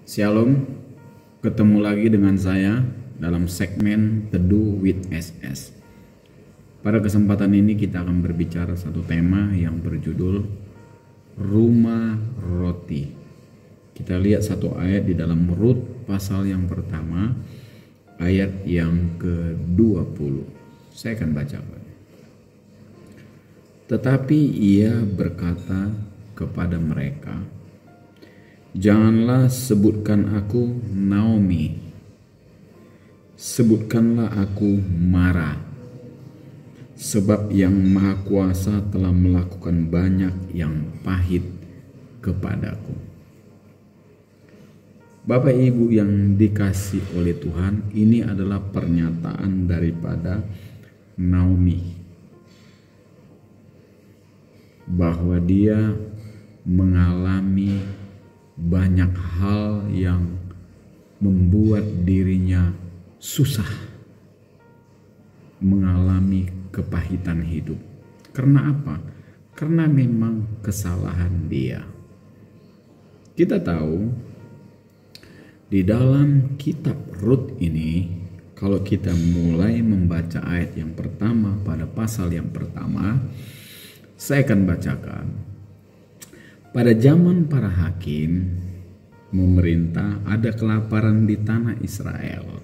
Shalom, ketemu lagi dengan saya dalam segmen Teduh with SS. Pada kesempatan ini kita akan berbicara satu tema yang berjudul Rumah Roti. Kita lihat satu ayat di dalam Rut pasal yang pertama, ayat yang ke-20. Saya akan bacakan. Tetapi ia berkata kepada mereka, "Janganlah sebutkan aku Naomi, sebutkanlah aku Mara, sebab yang Maha Kuasa telah melakukan banyak yang pahit kepadaku." Bapak Ibu yang dikasih oleh Tuhan, ini adalah pernyataan daripada Naomi, bahwa dia mengalami banyak hal yang membuat dirinya susah, mengalami kepahitan hidup. Karena apa? Karena memang kesalahan dia. Kita tahu di dalam kitab Rut ini, kalau kita mulai membaca ayat yang pertama pada pasal yang pertama, saya akan bacakan. Pada zaman para hakim memerintah, ada kelaparan di tanah Israel.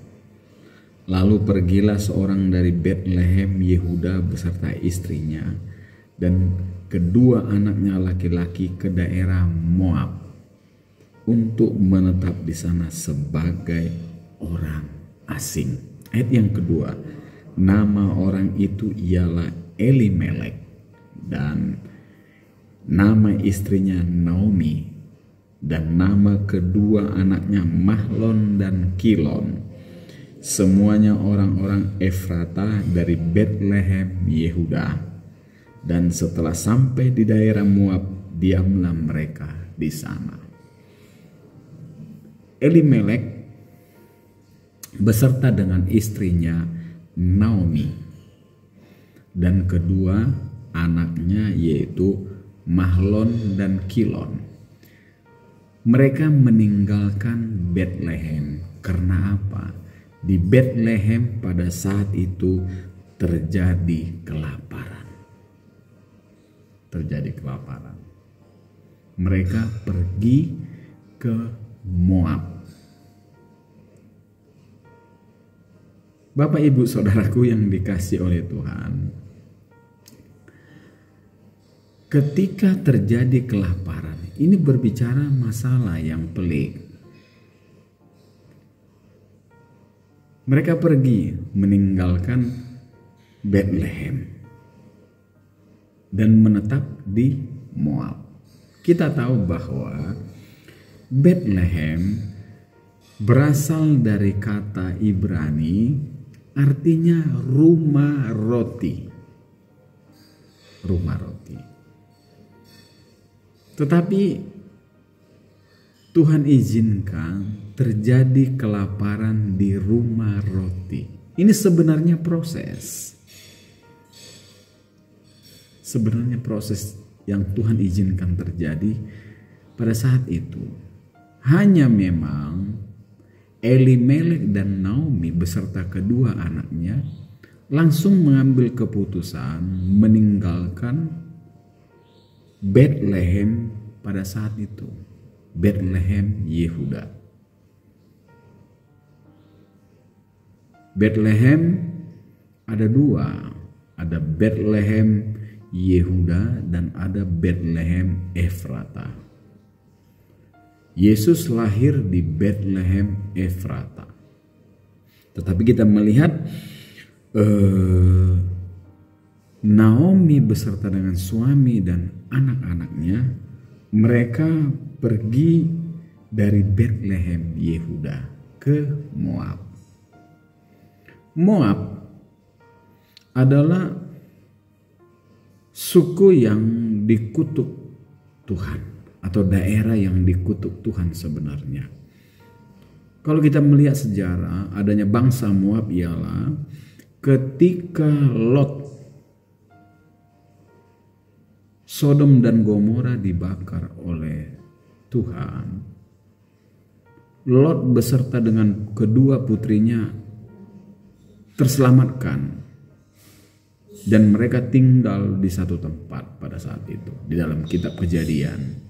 Lalu pergilah seorang dari Betlehem Yehuda beserta istrinya dan kedua anaknya laki-laki ke daerah Moab untuk menetap di sana sebagai orang asing. Ayat yang kedua, nama orang itu ialah Elimelek dan nama istrinya Naomi, dan nama kedua anaknya Mahlon dan Kilon. Semuanya orang-orang Efrata dari Betlehem Yehuda. Dan setelah sampai di daerah Moab, diamlah mereka di sana. Elimelek beserta dengan istrinya Naomi dan kedua anaknya yaitu Mahlon dan Kilon. Mereka meninggalkan Betlehem. Karena apa? Di Betlehem pada saat itu terjadi kelaparan. Mereka pergi ke Moab. Bapak Ibu Saudaraku yang dikasih oleh Tuhan, ketika terjadi kelaparan, ini berbicara masalah yang pelik. Mereka pergi meninggalkan Betlehem dan menetap di Moab. Kita tahu bahwa Betlehem berasal dari kata Ibrani, artinya rumah roti. Rumah roti. Tetapi Tuhan izinkan terjadi kelaparan di rumah roti. Ini sebenarnya proses. Sebenarnya proses yang Tuhan izinkan terjadi pada saat itu. Hanya memang Elimelek dan Naomi beserta kedua anaknya langsung mengambil keputusan meninggalkan Betlehem pada saat itu. Betlehem Yehuda. Betlehem ada dua. Ada Betlehem Yehuda dan ada Betlehem Efrata. Yesus lahir di Betlehem Efrata. Tetapi kita melihat Naomi beserta dengan suami dan anak-anaknya, mereka pergi dari Betlehem Yehuda ke Moab. Moab adalah suku yang dikutuk Tuhan atau daerah yang dikutuk Tuhan sebenarnya. Kalau kita melihat sejarah adanya bangsa Moab ialah ketika Lot, Sodom dan Gomora dibakar oleh Tuhan, Lot beserta dengan kedua putrinya terselamatkan. Dan mereka tinggal di satu tempat pada saat itu. Di dalam kitab Kejadian.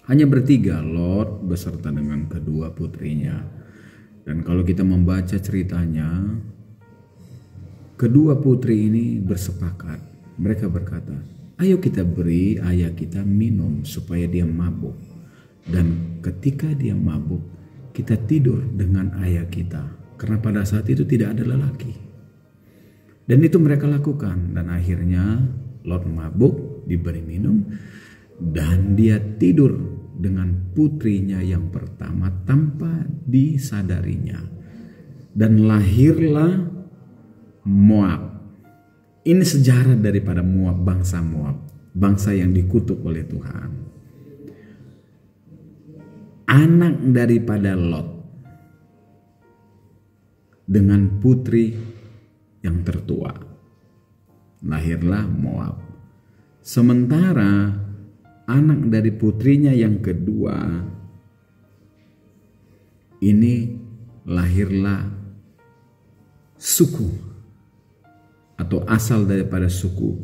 Hanya bertiga, Lot beserta dengan kedua putrinya. Dan kalau kita membaca ceritanya, kedua putri ini bersepakat. Mereka berkata, ayo kita beri ayah kita minum supaya dia mabuk. Dan ketika dia mabuk, kita tidur dengan ayah kita. Karena pada saat itu tidak ada lelaki. Dan itu mereka lakukan. Dan akhirnya Lot mabuk, diberi minum. Dan dia tidur dengan putrinya yang pertama tanpa disadarinya. Dan lahirlah Moab. Ini sejarah daripada Moab, bangsa Moab. Bangsa yang dikutuk oleh Tuhan. Anak daripada Lot. Dengan putri yang tertua. Lahirlah Moab. Sementara anak dari putrinya yang kedua ini lahirlah suku atau asal daripada suku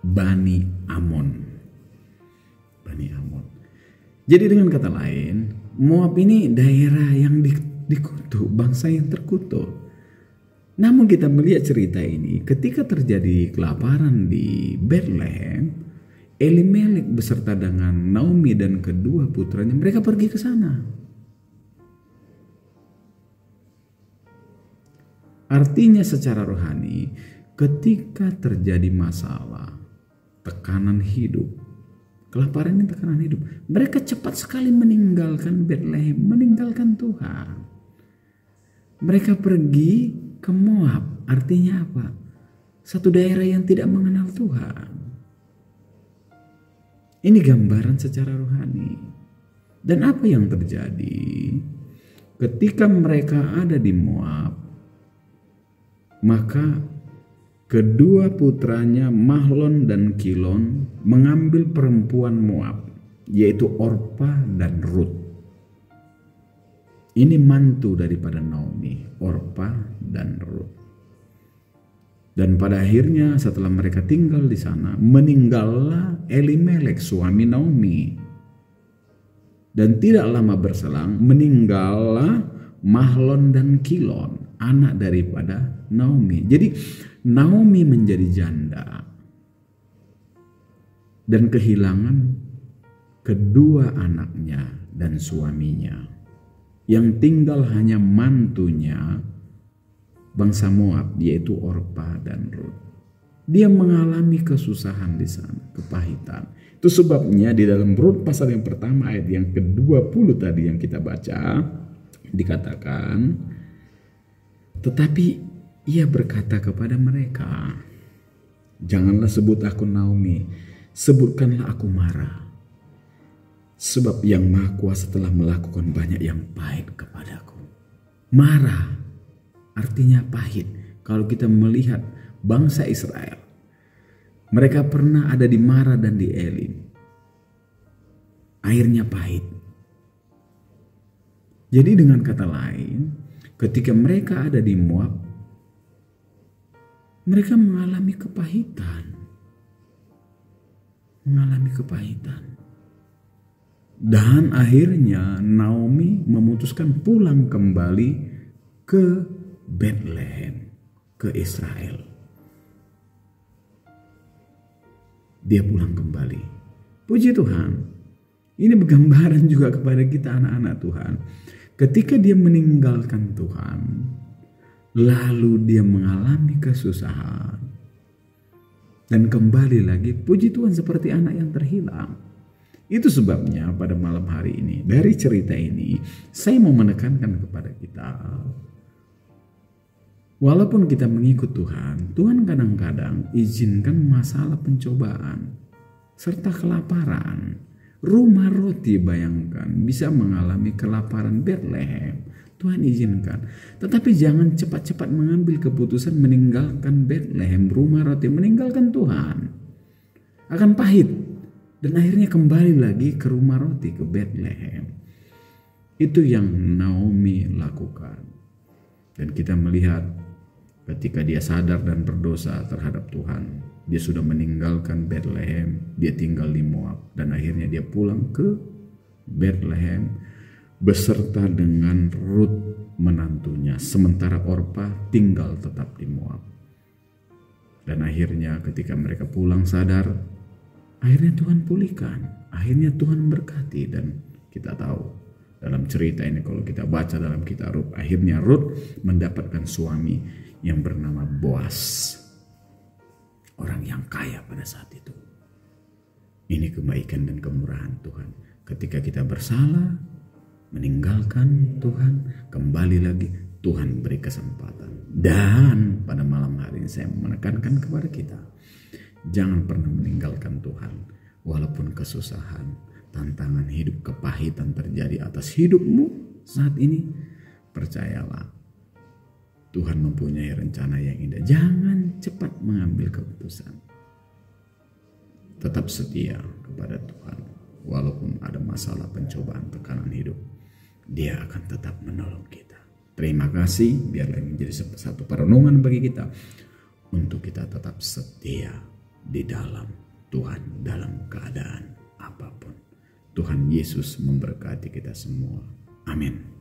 Bani Amon. Bani Amon. Jadi dengan kata lain, Moab ini daerah yang dikutuk, bangsa yang terkutuk. Namun kita melihat cerita ini, ketika terjadi kelaparan di Bethlehem, Elimelek beserta dengan Naomi dan kedua putranya, mereka pergi ke sana. Artinya secara rohani, ketika terjadi masalah, tekanan hidup, kelaparan ini tekanan hidup, mereka cepat sekali meninggalkan Bethlehem, meninggalkan Tuhan. Mereka pergi ke Moab. Artinya apa? Satu daerah yang tidak mengenal Tuhan. Ini gambaran secara rohani. Dan apa yang terjadi ketika mereka ada di Moab? Maka kedua putranya Mahlon dan Kilon mengambil perempuan Moab, yaitu Orpa dan Rut. Ini mantu daripada Naomi, Orpa dan Rut. Dan pada akhirnya setelah mereka tinggal di sana, meninggallah Elimelek suami Naomi. Dan tidak lama berselang meninggallah Mahlon dan Kilon, anak daripada Naomi. Jadi Naomi menjadi janda dan kehilangan kedua anaknya dan suaminya. Yang tinggal hanya mantunya bangsa Moab, yaitu Orpa dan Rut. Dia mengalami kesusahan di sana, kepahitan. Itu sebabnya di dalam Rut pasal yang pertama ayat yang ke-20 tadi yang kita baca, dikatakan, tetapi ia berkata kepada mereka, janganlah sebut aku Naomi, sebutkanlah aku Mara. Sebab yang Maha Kuasa telah melakukan banyak yang pahit kepadaku. Mara artinya pahit. Kalau kita melihat bangsa Israel, mereka pernah ada di Mara dan di Elim. Airnya pahit. Jadi dengan kata lain, ketika mereka ada di Moab, mereka mengalami kepahitan. Mengalami kepahitan. Dan akhirnya Naomi memutuskan pulang kembali ke Bethlehem, ke Israel. Dia pulang kembali. Puji Tuhan. Ini bergambaran juga kepada kita anak-anak Tuhan. Ketika dia meninggalkan Tuhan, lalu dia mengalami kesusahan. Dan kembali lagi, puji Tuhan seperti anak yang terhilang. Itu sebabnya pada malam hari ini, dari cerita ini, saya mau menekankan kepada kita. Walaupun kita mengikut Tuhan, Tuhan kadang-kadang izinkan masalah pencobaan, serta kelaparan. Rumah roti bayangkan, bisa mengalami kelaparan Bethlehem. Tuhan izinkan. Tetapi jangan cepat-cepat mengambil keputusan meninggalkan Bethlehem, rumah roti, meninggalkan Tuhan. Akan pahit. Dan akhirnya kembali lagi ke rumah roti, ke Bethlehem. Itu yang Naomi lakukan. Dan kita melihat ketika dia sadar dan berdosa terhadap Tuhan, dia sudah meninggalkan Bethlehem, dia tinggal di Moab, dan akhirnya dia pulang ke Bethlehem beserta dengan Ruth menantunya, sementara Orpa tinggal tetap di Moab. Dan akhirnya ketika mereka pulang sadar, akhirnya Tuhan pulihkan, akhirnya Tuhan berkati. Dan kita tahu dalam cerita ini, kalau kita baca dalam kitab Rut, akhirnya Rut mendapatkan suami yang bernama Boas, orang yang kaya pada saat itu. Ini kebaikan dan kemurahan Tuhan. Ketika kita bersalah, meninggalkan Tuhan, kembali lagi, Tuhan beri kesempatan. Dan pada malam hari ini saya menekankan kepada kita, jangan pernah meninggalkan Tuhan. Walaupun kesusahan, tantangan hidup, kepahitan terjadi atas hidupmu saat ini, percayalah, Tuhan mempunyai rencana yang indah. Jangan cepat mengambil keputusan. Tetap setia kepada Tuhan. Walaupun ada masalah, pencobaan, tekanan hidup, Dia akan tetap menolong kita. Terima kasih, biarlah ini menjadi satu perenungan bagi kita untuk kita tetap setia di dalam Tuhan dalam keadaan apapun. Tuhan Yesus memberkati kita semua. Amin.